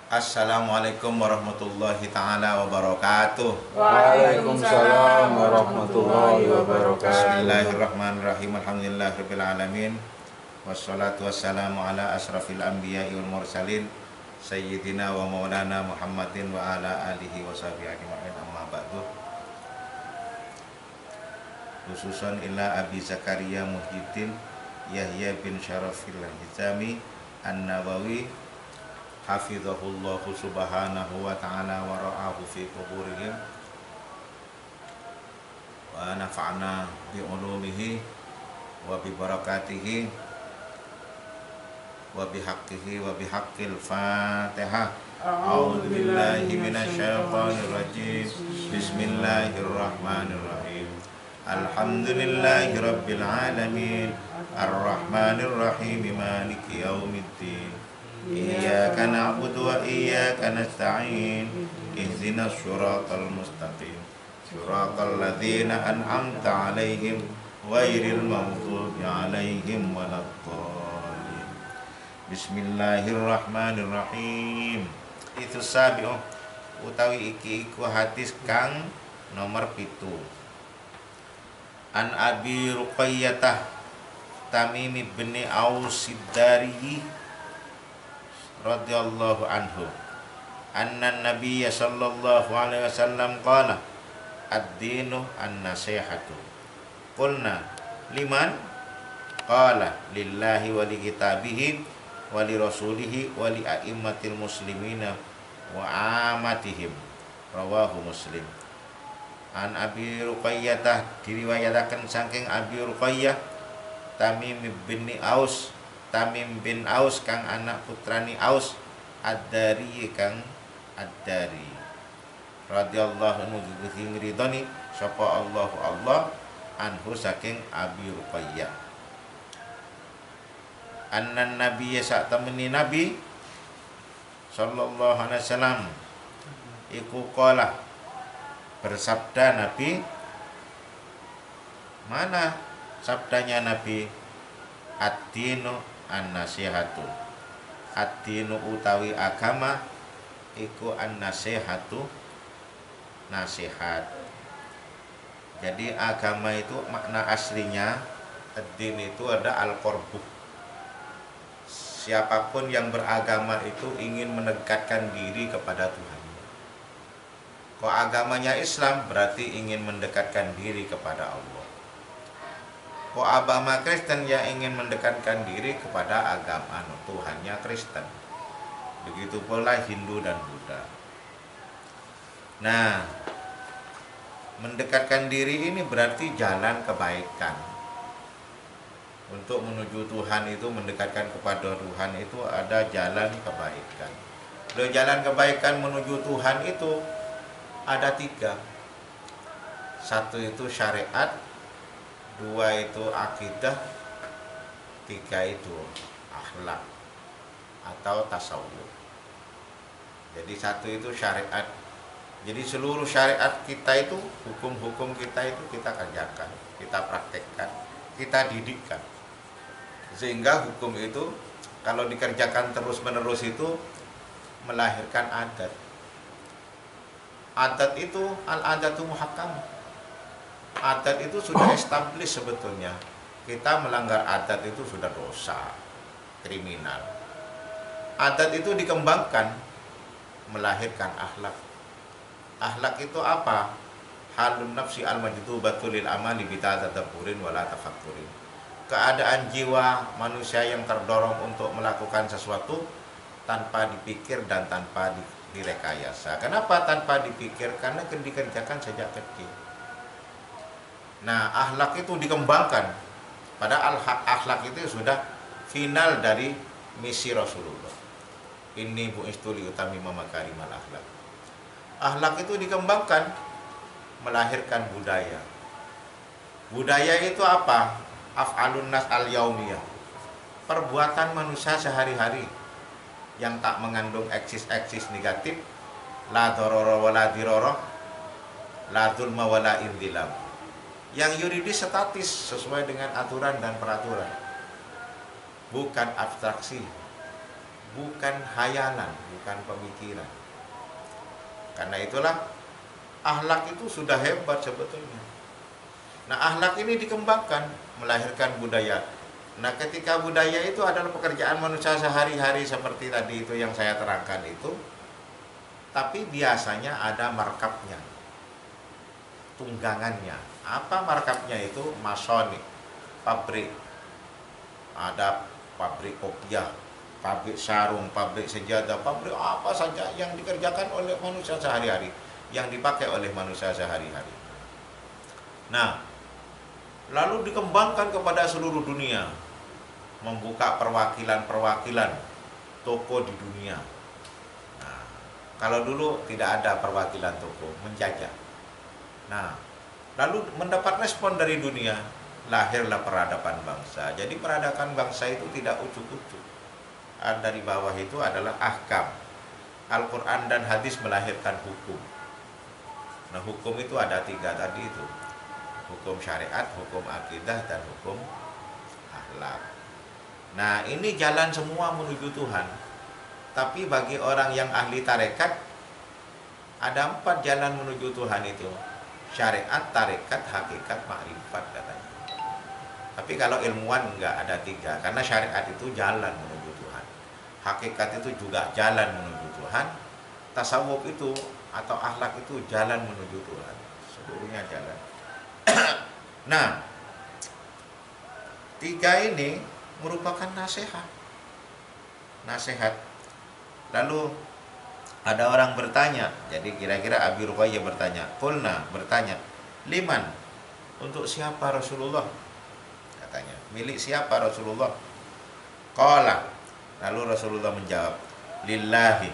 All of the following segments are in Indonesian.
Assalamualaikum warahmatullahi ta'ala wabarakatuh. Waalaikumsalam warahmatullahi wabarakatuh. Bismillahirrahmanirrahim. Alhamdulillahirabbil alamin. Wassalatu wassalamu ala asrafil anbiya'i wal mursalin sayyidina wa maulana Muhammadin wa ala alihi wa sahbihi ajma'in. Amma ba'du. Khususan ila Abi Zakaria Muhyiddin Yahya bin Syarafil Hizami An-Nawawi hafizahullahu subhanahu wa ta'ala wa ra'ahu fi quburihim wa nafa'na bi ulumihi wa bi barakatihi wa bi haqqihi wa bi haqqil Fatihah. A'udzu billahi minasyaitonir rajim. Bismillahirrahmanirrahim. Alhamdulillahi rabbil alamin. Ar-Rahmanir Rahim. Maliki yaumiddin. Iyyaka na'budu wa iyyaka nasta'in. Ihdinas siratal mustaqim. Siratal ladzina an'amta 'alaihim ghairil maghdubi 'alaihim waladdallin. Bismillahirrahmanirrahim. Itu sabi'u utawi iki iku hadis kang nomor 7. An Abi Ruqayyah Tamim bin Aus Ad-Dari radhiyallahu anhu anna nabiyya sallallahu alaihi wasallam qala ad-dinu an-nasihatu. Qulna liman? Qala lillahi wa li kitabihi wa li rasulihi wa li a'immatil muslimina wa amatihim. Rawahu Muslim. An Abi Ruqayyah diriwayataken saking Abi Ruqayyah Tamim bin Aus, Tamim bin Aus kang anak putrani Aus Ad-Dari kang Ad-Dari radhiyallahu anhu ridhoni sapa Allah anhu saking Abi Ruqayyah annan nabiyya sak temeni nabi sallallahu alaihi wasallam iku qala bersabda nabi. Mana sabdanya nabi? Ad-dinu an-nasihatu. Ad-dinu utawi agama iku an-nasihatu, nasihat. Jadi agama itu makna aslinya ad-din itu ada al-qurbu. Siapapun yang beragama itu ingin mendekatkan diri kepada Tuhan. Kalau agamanya Islam berarti ingin mendekatkan diri kepada Allah. Kalau agama Kristen ya ingin mendekatkan diri kepada agama Tuhannya Kristen. Begitu pula Hindu dan Buddha. Nah, mendekatkan diri ini berarti jalan kebaikan. Untuk menuju Tuhan itu, mendekatkan kepada Tuhan itu ada jalan kebaikan. Dan jalan kebaikan menuju Tuhan itu ada 3. 1 itu syariat, 2 itu akidah, 3 itu akhlak atau tasawuf. Jadi 1 itu syariat. Jadi seluruh syariat kita itu, hukum-hukum kita itu kita kerjakan, kita praktekkan, kita didikkan. Sehingga hukum itu kalau dikerjakan terus-menerus itu melahirkan adat. Adat itu al-adatu muhakkam. Adat itu sudah established sebetulnya. Kita melanggar adat itu sudah dosa, kriminal. Adat itu dikembangkan, melahirkan akhlak. Akhlak itu apa? Halun nafsi al-majdubatul lil amali bi tadabburin wala tafakkurin. Keadaan jiwa manusia yang terdorong untuk melakukan sesuatu tanpa dipikir dan tanpa direkayasa. Kenapa tanpa dipikir? Karena dikerjakan sejak kecil. Nah, akhlak itu dikembangkan. Padahal akhlak itu sudah final dari misi Rasulullah. Ini bu'istu liutamima makarimal akhlak. Akhlak itu dikembangkan, melahirkan budaya. Budaya itu apa? Af'alun nas al-yaumiyah. Perbuatan manusia sehari-hari yang tak mengandung eksis-eksis negatif, la dororo wa la diroro, la dzulma wa la indzilam. Yang yuridis statis sesuai dengan aturan dan peraturan. Bukan abstraksi, bukan hayalan, bukan pemikiran. Karena itulah akhlak itu sudah hebat sebetulnya. Nah, akhlak ini dikembangkan, melahirkan budaya. Nah, ketika budaya itu adalah pekerjaan manusia sehari-hari seperti tadi itu yang saya terangkan itu, tapi biasanya ada markapnya, tunggangannya. Apa markapnya itu? Masonik, pabrik. Ada pabrik kopiah, pabrik sarung, pabrik sejadah, pabrik apa saja yang dikerjakan oleh manusia sehari-hari, yang dipakai oleh manusia sehari-hari. Nah, lalu dikembangkan kepada seluruh dunia, membuka perwakilan-perwakilan toko di dunia. Nah, kalau dulu tidak ada perwakilan toko, menjajah. Nah, lalu mendapat respon dari dunia, lahirlah peradaban bangsa. Jadi peradaban bangsa itu tidak ujuk-ujuk. Dari bawah itu adalah ahkam. Al-Quran dan hadis melahirkan hukum. Nah, hukum itu ada 3 tadi itu. Hukum syariat, hukum akidah, dan hukum akhlak. Nah, ini jalan semua menuju Tuhan. Tapi bagi orang yang ahli tarekat, ada 4 jalan menuju Tuhan itu. Syariat, tarekat, hakikat, makrifat katanya. Tapi kalau ilmuwan enggak, ada 3. Karena syariat itu jalan menuju Tuhan. Hakikat itu juga jalan menuju Tuhan. Tasawuf itu atau akhlak itu jalan menuju Tuhan. Seluruhnya jalan. Nah, 3 ini merupakan nasihat. Lalu ada orang bertanya, jadi kira-kira Abi Ruqayyah bertanya, Qulna bertanya, liman, untuk siapa Rasulullah? Katanya, milik siapa Rasulullah? Qala, lalu Rasulullah menjawab, lillahi.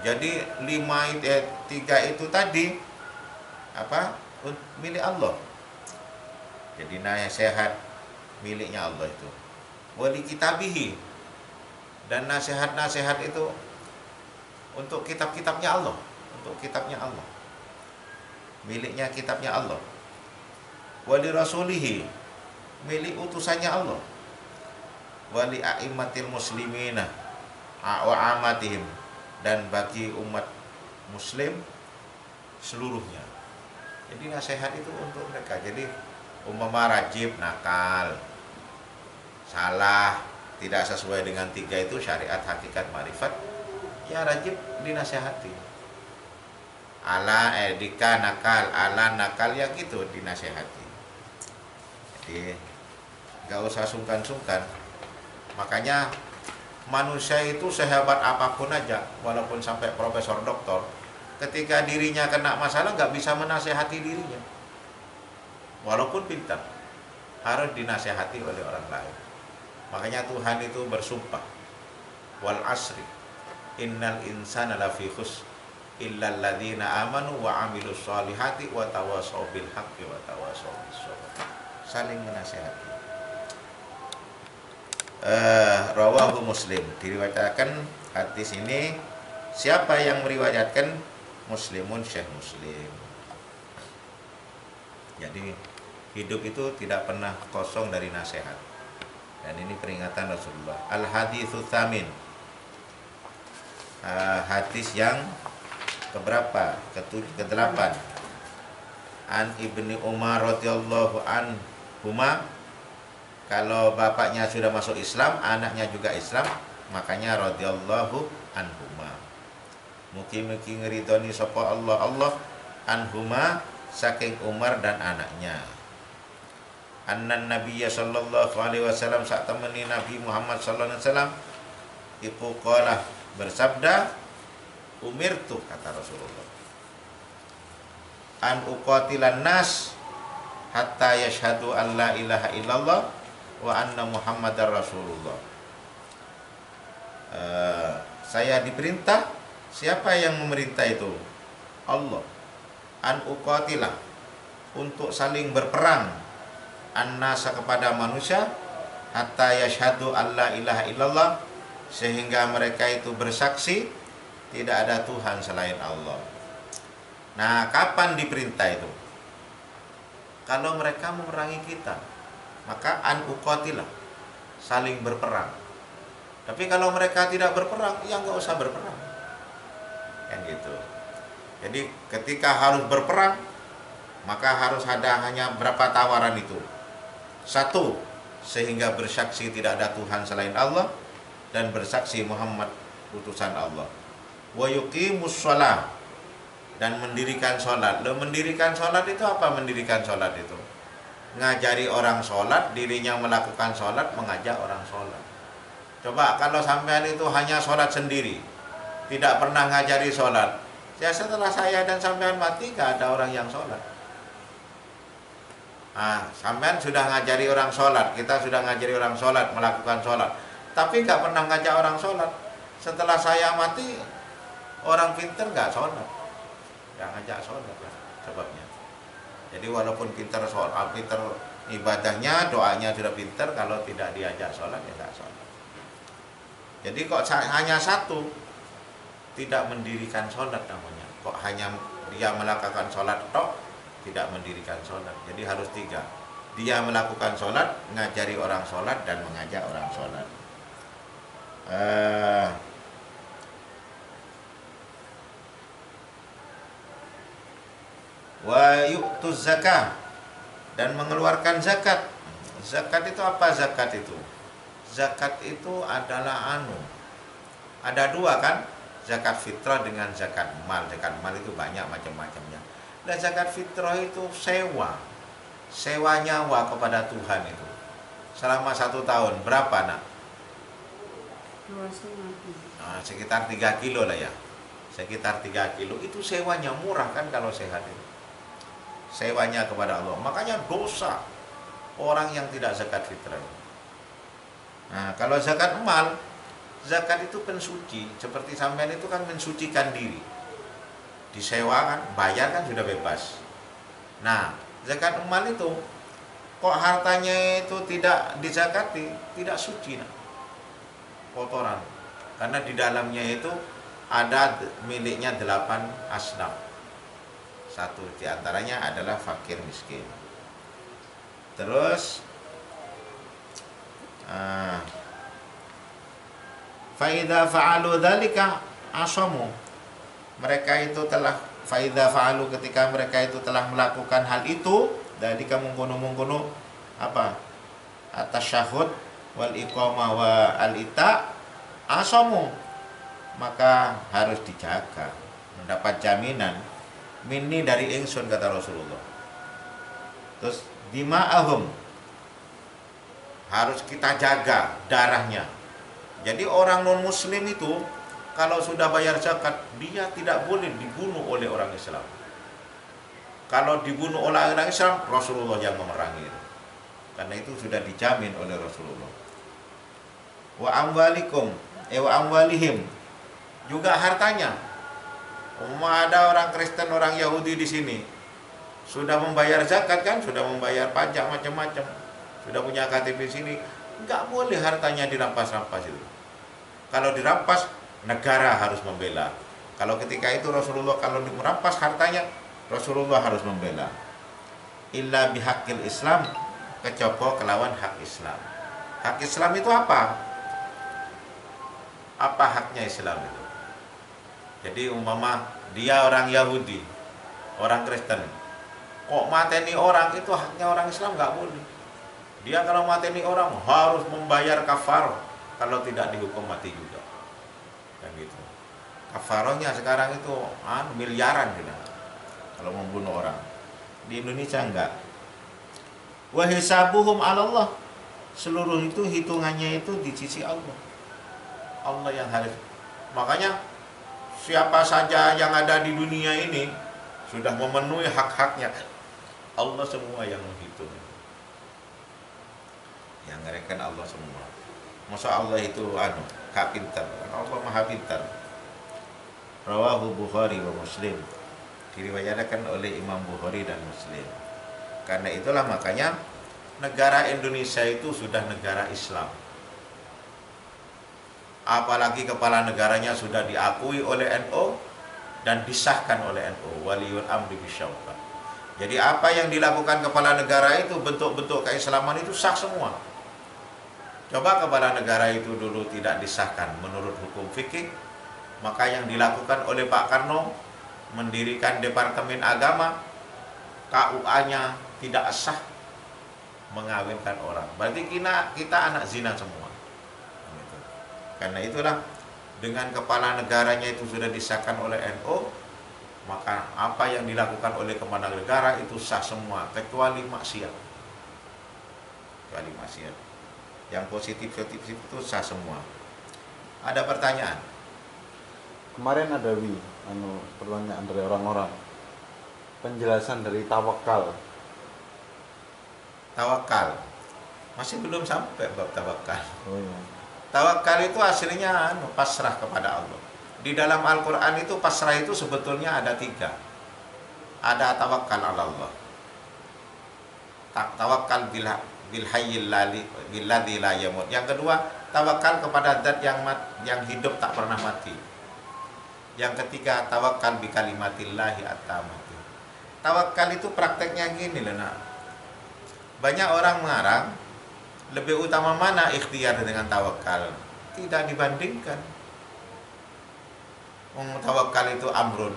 Jadi 3 itu tadi apa? Milik Allah. Jadi nasihat miliknya Allah itu. Wali kitabihi, dan nasihat-nasihat itu untuk kitab-kitabnya Allah, miliknya kitabnya Allah. Wali rasulihi, milik utusannya Allah. Wali a'immatil muslimina wa amatihim, dan bagi umat muslim seluruhnya. Jadi nasihat itu untuk mereka. Jadi umpama rajib, nakal, salah, tidak sesuai dengan 3 itu, syariat, hakikat, marifat, ya rajib dinasehati. Dika nakal, ala nakal, ya gitu dinasehati. Jadi gak usah sungkan-sungkan. Makanya manusia itu sehebat apapun aja, walaupun sampai profesor doktor, ketika dirinya kena masalah gak bisa menasehati dirinya. Walaupun pintar, harus dinasehati oleh orang lain. Makanya Tuhan itu bersumpah, wal asri innal insana lafi khusr illal ladzina amanu wa amilus solihati wa tawassaw bil haqqi wa tawassaw bis sabr. Saling menasehati. Rawahu Muslim, diriwayatkan hadis ini. Siapa yang meriwayatkan? Muslimun, Syekh Muslim. Jadi hidup itu tidak pernah kosong dari nasihat. Dan ini peringatan Rasulullah. Al-haditsus tsamin. Hadis yang keberapa? Ke-8. An Ibni Umar radhiyallahu anhuma. Kalau bapaknya sudah masuk Islam, anaknya juga Islam, makanya radhiyallahu anhuma. Mugi-mugi ngridoni sapa Allah anhuma, saking Umar dan anaknya. Annan Nabiyya sallallahu alaihi wasallam, saat temani Nabi Muhammad sallallahu alaihi wasallam, iku qala, bersabda, umirtu, kata Rasulullah, an uqatilan nas hatta yashhadu an la ilaha illallah wa anna Muhammadar Rasulullah. Saya diperintah. Siapa yang memerintah itu? Allah. An uqatilah, untuk saling berperang, an-nasa, kepada manusia, hatta yashhadu alla ilaha illallah, sehingga mereka itu bersaksi tidak ada Tuhan selain Allah. Nah, kapan diperintah itu? Kalau mereka memerangi kita, maka an uqatilah, saling berperang. Tapi kalau mereka tidak berperang, ya nggak usah berperang. Kan gitu. Jadi ketika harus berperang, maka harus ada hanya berapa tawaran itu. Satu, sehingga bersaksi tidak ada Tuhan selain Allah dan bersaksi Muhammad utusan Allah. Wa yuqimus shalah, dan mendirikan sholat. Lo mendirikan sholat itu apa? Mendirikan sholat itu ngajari orang sholat, dirinya melakukan sholat, mengajak orang sholat. Coba kalau sampean itu hanya sholat sendiri, tidak pernah ngajari sholat, ya setelah saya dan sampean mati gak ada orang yang sholat. Nah, sampean sudah ngajari orang sholat, kita sudah ngajari orang sholat, melakukan sholat, tapi gak pernah ngajak orang sholat. Setelah saya mati, orang pinter gak sholat, gak ngajak sholat lah sebabnya. Jadi walaupun pinter sholat, pinter ibadahnya, doanya sudah pinter, kalau tidak diajak sholat ya gak sholat. Jadi kok hanya satu, tidak mendirikan sholat namanya. Kok hanya dia melakukan sholat tok, tidak mendirikan sholat. Jadi harus tiga. Dia melakukan sholat, ngajari orang sholat, dan mengajak orang sholat. Wa yu'tuz zakah, dan mengeluarkan zakat. Zakat itu apa? Zakat itu adalah ada dua kan, zakat fitrah dengan zakat mal. Zakat mal itu banyak macam-macamnya. Dan zakat fitrah itu sewa nyawa kepada Tuhan itu selama 1 tahun. Berapa nak? 2,5. Nah, sekitar 3 kilo lah ya, sekitar 3 kilo. Itu sewanya murah kan kalau sehat itu, sewanya kepada Allah. Makanya dosa orang yang tidak zakat fitrah. Nah, kalau zakat mal, zakat itu pensuci. Seperti sampean itu kan mensucikan diri, disewakan, bayar kan sudah bebas. Nah, zakat mal itu kok hartanya itu tidak dizakati, tidak suci, nah, kotoran. Karena di dalamnya itu ada miliknya 8 asnaf. Satu diantaranya adalah fakir miskin. Terus faida fa'alu dzalika asamu, mereka itu telah faida fa'alu, ketika mereka itu telah melakukan hal itu, dzalika mengkono apa, at-tasyahhud wal iqamah wa al-ita asamu, maka harus dijaga, mendapat jaminan minni dari ingsun, kata Rasulullah. Terus dima'ahum, harus kita jaga darahnya. Jadi orang non muslim itu kalau sudah bayar zakat, dia tidak boleh dibunuh oleh orang Islam. Kalau dibunuh oleh orang Islam, Rasulullah yang memerangi itu. Karena itu sudah dijamin oleh Rasulullah. Wa amwalihim, juga hartanya. Ada orang Kristen, orang Yahudi di sini sudah membayar zakat kan, sudah membayar pajak macam-macam, sudah punya KTP sini, nggak boleh hartanya dirampas-rampas itu. Kalau dirampas, negara harus membela. Kalau ketika itu Rasulullah kalau merampas hartanya, Rasulullah harus membela. Illa bihaqil Islam, kecoba kelawan hak Islam. Hak Islam itu apa? Apa haknya Islam itu? Jadi umpama dia orang Yahudi, orang Kristen, kok mateni orang, itu haknya orang Islam, nggak boleh. Dia kalau mateni orang harus membayar kafar, kalau tidak dihukum mati juga. Dan gitu. Kafarohnya sekarang itu miliaran gitu, kalau membunuh orang. Di Indonesia enggak. Wa hisabuhum 'ala Allah, seluruh itu hitungannya itu di sisi Allah. Allah yang harus. Makanya siapa saja yang ada di dunia ini sudah memenuhi hak-haknya, Allah semua yang menghitung. Yang ngerekan Allah semua. Masa Allah itu gak pintar? Allah maha pintar. Rawahu Bukhari wa Muslim, diriwayatkan oleh Imam Bukhari dan Muslim. Karena itulah makanya negara Indonesia itu sudah negara Islam. Apalagi kepala negaranya sudah diakui oleh NU dan disahkan oleh NU, waliyul amri bisyauqah. Jadi apa yang dilakukan kepala negara itu bentuk-bentuk keislaman itu sah semua. Coba kepala negara itu dulu tidak disahkan menurut hukum fikih, maka yang dilakukan oleh Pak Karno mendirikan Departemen Agama, KUA-nya tidak sah mengawinkan orang. Berarti kita anak zina semua. Gitu. Karena itulah dengan kepala negaranya itu sudah disahkan oleh NU, maka apa yang dilakukan oleh kepala negara itu sah semua kecuali maksiat. Kecuali maksiat. Yang positif-positif itu sah semua. Ada pertanyaan? Kemarin ada pertanyaan dari orang-orang. Penjelasan dari tawakal. Tawakal. Masih belum sampai bab tawakal. Oh iya. Tawakal itu aslinya pasrah kepada Allah. Di dalam Al-Quran itu pasrah itu sebetulnya ada 3. Ada tawakal ala Allah. Tawakal bil hayyil ladzi la yamut. Yang kedua, tawakal kepada zat yang hidup tak pernah mati. Yang ketiga, tawakal bi kalimatillahi at-tammati. Tawakal itu prakteknya gini loh, nak. Banyak orang mengarang lebih utama mana ikhtiar dengan tawakal. Tidak dibandingkan. Tawakal itu amrun,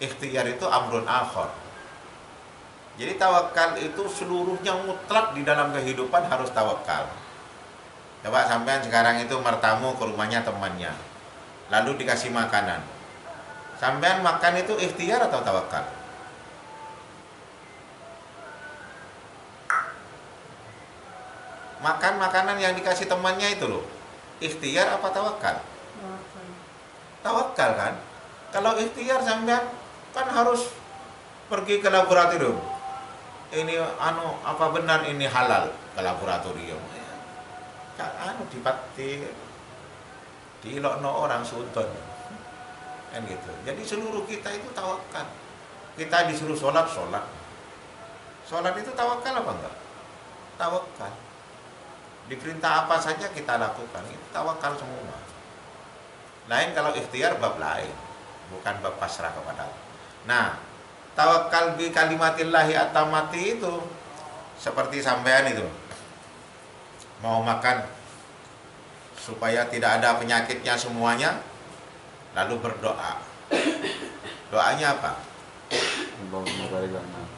ikhtiar itu amrun akhar. Jadi tawakal itu seluruhnya mutlak di dalam kehidupan harus tawakal. Coba sampean sekarang itu mertamu ke rumahnya temannya, lalu dikasih makanan. Sampean makan itu ikhtiar atau tawakal? Makan makanan yang dikasih temannya itu loh, ikhtiar apa tawakal? Tawakal kan. Kalau ikhtiar sampean kan harus pergi ke laboratorium. Ini apa benar ini halal ke laboratorium? Dilokno orang sultan. Kan gitu. Jadi seluruh kita itu tawakal. Kita disuruh sholat. Sholat itu tawakal apa enggak? Tawakal. Diperintah apa saja kita lakukan, itu tawakal semua. Lain kalau ikhtiar bab lain, bukan bab pasrah kepada Allah. Nah, tawakal bi kalimatillahi at-tammati itu seperti sampean itu mau makan supaya tidak ada penyakitnya semuanya, lalu berdoa. Doanya apa?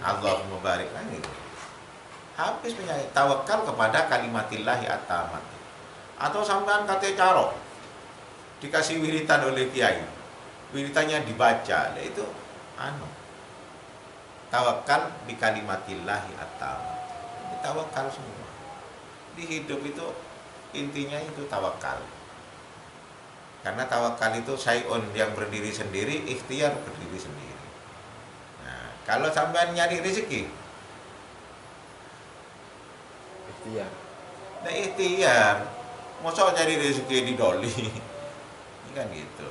Allahumma barik lana. Habis penyakit. Tawakal kepada kalimatillahi at-tammati. Atau sampean kate caro dikasih wiritan oleh kiai, wiritannya dibaca, itu tawakal bi kalimatillahi at-tammati. Ini tawakal semua. Di hidup itu intinya itu tawakal. Karena tawakal itu syai'un yang berdiri sendiri, ikhtiar berdiri sendiri. Nah, kalau sampean nyari rezeki, Ikhtiar. nah ikhtiar, masa cari rezeki di doli, ini kan gitu.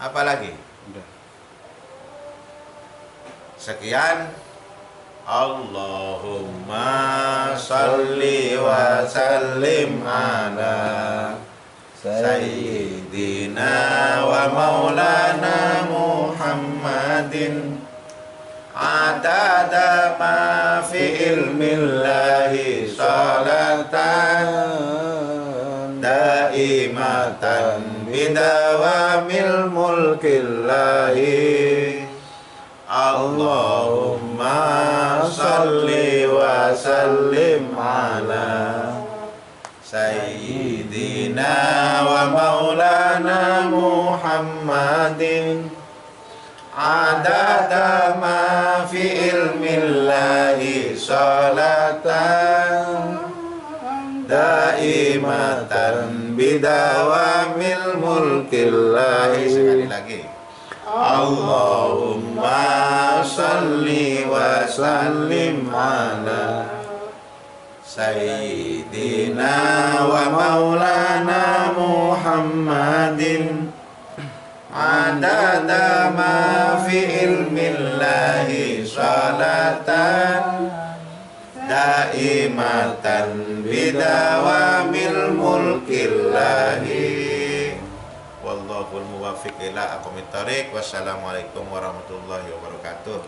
Apalagi? Udah. Sekian. Allahumma salli wa sallim ala Sayyidina wa maulana Muhammadin adada ma fi ilmillahi salatan daimatan bidawamil mulkillahi. Allahumma salli wa sallim ala Sayyidina wa maulana Muhammadin adada ma fi ilmillahi salatan daimatan bidawamil mulkillahi. Sekali lagi. Allahumma salli wa sallim ala Sayyidina wa maulana Muhammadin adada ma fi ilmillahi salatan daimatan bidawamil mulkillahi. Wallahul muwaffiq ila aqwamit thoriq. Wassalamualaikum warahmatullahi wabarakatuh.